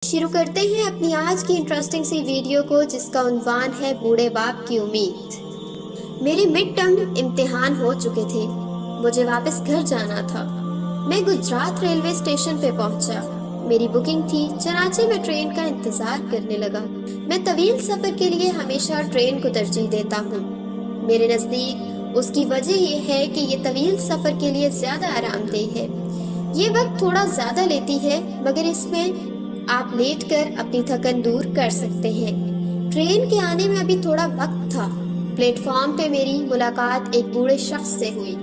شروع کرتے ہیں اپنی آج کی انٹرسٹنگ سی ویڈیو کو، جس کا عنوان ہے بوڑھے باپ کی امید۔ میرے مڈ ٹرم امتحان ہو چکے تھے، مجھے واپس گھر جانا تھا۔ میں گجرات ریلوے اسٹیشن پہ پہنچا۔ میری بکنگ تھی، چنانچہ میں ٹرین کا انتظار کرنے لگا۔ میں طویل سفر کے لیے ہمیشہ ٹرین کو ترجیح دیتا ہوں۔ میرے نزدیک اس کی وجہ یہ ہے کہ یہ طویل سفر کے لیے زیادہ آرام دہ ہے۔ یہ وقت تھوڑا زیادہ لیتی ہے، مگر اس میں آپ لیٹ کر اپنی تھکن دور کر سکتے ہیں۔ ٹرین کے آنے میں ابھی تھوڑا وقت تھا۔ پلیٹ فارم پہ میری ملاقات ایک بوڑھے شخص سے ہوئی۔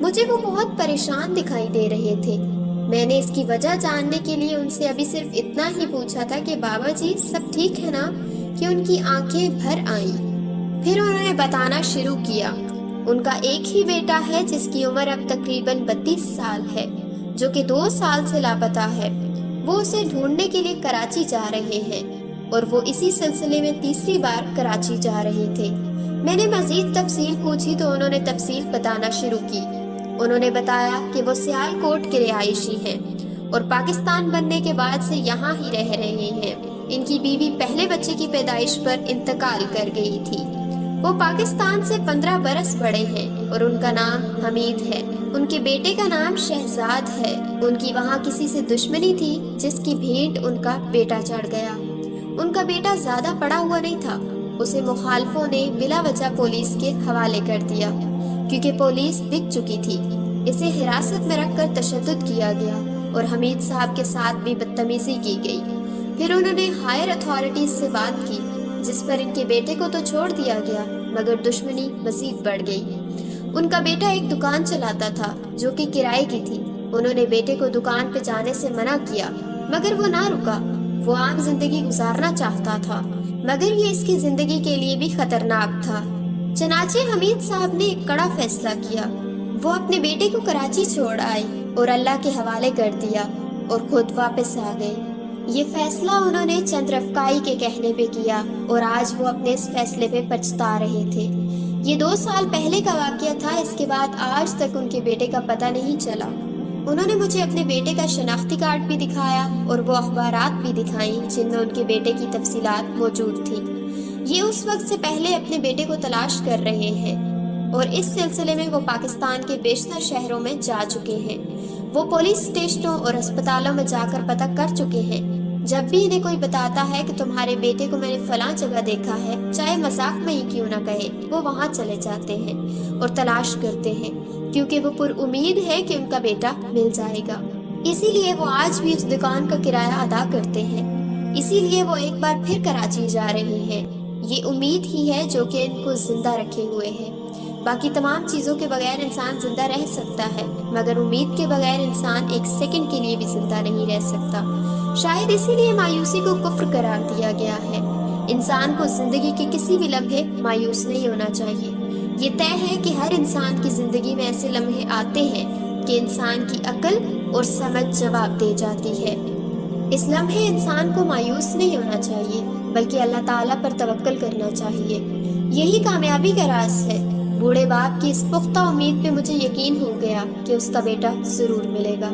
مجھے وہ بہت پریشان دکھائی دے رہے تھے۔ میں نے اس کی وجہ جاننے کے لیے ان سے ابھی صرف اتنا ہی پوچھا تھا کہ بابا جی سب ٹھیک ہے نا، کہ ان کی آنکھیں بھر آئیں۔ پھر انہوں نے بتانا شروع کیا۔ ان کا ایک ہی بیٹا ہے جس کی عمر اب تقریباً 32 سال ہے، جو کہ 2 سال سے لاپتہ ہے۔ وہ اسے ڈھونڈنے کے لیے کراچی جا رہے ہیں، اور وہ اسی سلسلے میں تیسری بار کراچی جا رہے تھے۔ میں نے مزید تفصیل پوچھی تو انہوں نے تفصیل بتانا شروع کی۔ انہوں نے بتایا کہ وہ سیالکوٹ کے رہائشی ہیں اور پاکستان بننے کے بعد سے یہاں ہی رہ رہے ہیں۔ ان کی بیوی پہلے بچے کی پیدائش پر انتقال کر گئی تھی۔ وہ پاکستان سے 15 برس بڑے ہیں اور ان کا نام حمید ہے۔ ان کے بیٹے کا نام شہزاد ہے۔ ان کی وہاں کسی سے دشمنی تھی جس کی بھینٹ ان کا بیٹا چڑھ گیا۔ ان کا بیٹا زیادہ پڑھا ہوا نہیں تھا۔ اسے مخالفوں نے بلا وجہ پولیس کے حوالے کر دیا، کیونکہ پولیس بک چکی تھی۔ اسے حراست میں رکھ کر تشدد کیا گیا اور حمید صاحب کے ساتھ بھی بدتمیزی کی گئی۔ پھر انہوں نے ہائر اتھارٹیز سے بات کی، جس پر ان کے بیٹے کو تو چھوڑ دیا گیا، مگر دشمنی مزید بڑھ گئی۔ ان کا بیٹا ایک دکان چلاتا تھا جو کہ کرائے کی تھی۔ انہوں نے بیٹے کو دکان پہ جانے سے منع کیا، مگر وہ نہ رکا۔ وہ عام زندگی گزارنا چاہتا تھا، مگر یہ اس کی زندگی کے لیے بھی خطرناک تھا۔ چنانچہ حمید صاحب نے ایک کڑا فیصلہ کیا۔ وہ اپنے بیٹے کو کراچی چھوڑ آئے اور اللہ کے حوالے کر دیا اور خود واپس آ گئے۔ یہ فیصلہ انہوں نے چند رفقائی کے کہنے پہ کیا اور آج وہ اپنے اس فیصلے پہ پچھتا رہے تھے۔ یہ 2 سال پہلے کا واقعہ تھا۔ اس کے بعد آج تک ان کے بیٹے کا پتہ نہیں چلا۔ انہوں نے مجھے اپنے بیٹے کا شناختی کارڈ بھی دکھایا اور وہ اخبارات بھی دکھائیں جن میں ان کے بیٹے کی تفصیلات موجود تھیں۔ یہ اس وقت سے پہلے اپنے بیٹے کو تلاش کر رہے ہیں اور اس سلسلے میں وہ پاکستان کے بیشتر شہروں میں جا چکے ہیں۔ وہ پولیس اسٹیشنوں اور اسپتالوں میں جا کر پتہ کر چکے ہیں۔ جب بھی انہیں کوئی بتاتا ہے کہ تمہارے بیٹے کو میں نے فلاں جگہ دیکھا ہے، چاہے مذاق میں ہی کیوں نہ کہے، وہ وہاں چلے جاتے ہیں اور تلاش کرتے ہیں، کیونکہ وہ پر امید ہے کہ ان کا بیٹا مل جائے گا۔ اسی لیے وہ آج بھی اس دکان کا کرایہ ادا کرتے ہیں۔ اسی لیے وہ ایک بار پھر کراچی جا رہے ہیں۔ یہ امید ہی ہے جو کہ ان کو زندہ رکھے ہوئے ہے۔ باقی تمام چیزوں کے بغیر انسان زندہ رہ سکتا ہے، مگر امید کے بغیر انسان ایک سیکنڈ کے لیے بھی زندہ نہیں رہ سکتا۔ شاید اسی لیے مایوسی کو کفر قرار دیا گیا ہے۔ انسان کو زندگی کے کسی بھی لمحے مایوس نہیں ہونا چاہیے۔ یہ طے ہے کہ ہر انسان کی زندگی میں ایسے لمحے آتے ہیں کہ انسان کی عقل اور سمجھ جواب دے جاتی ہے۔ اس لمحے انسان کو مایوس نہیں ہونا چاہیے، بلکہ اللہ تعالیٰ پر توکل کرنا چاہیے۔ یہی کامیابی کا راز ہے۔ بوڑھے باپ کی اس پختہ امید پہ مجھے یقین ہو گیا کہ اس کا بیٹا ضرور ملے گا۔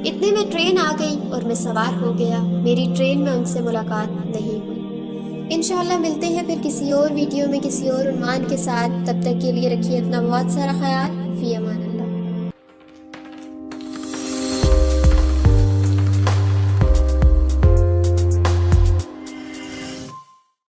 اتنے میں ٹرین آ گئی اور میں سوار ہو گیا۔ میری ٹرین میں ان سے ملاقات نہیں ہوئی۔ انشاءاللہ ملتے ہیں پھر کسی اور ویڈیو میں کسی اور عنوان کے ساتھ۔ تب تک کے لیے رکھیے اپنا بہت سارا خیال۔ فی امان اللہ۔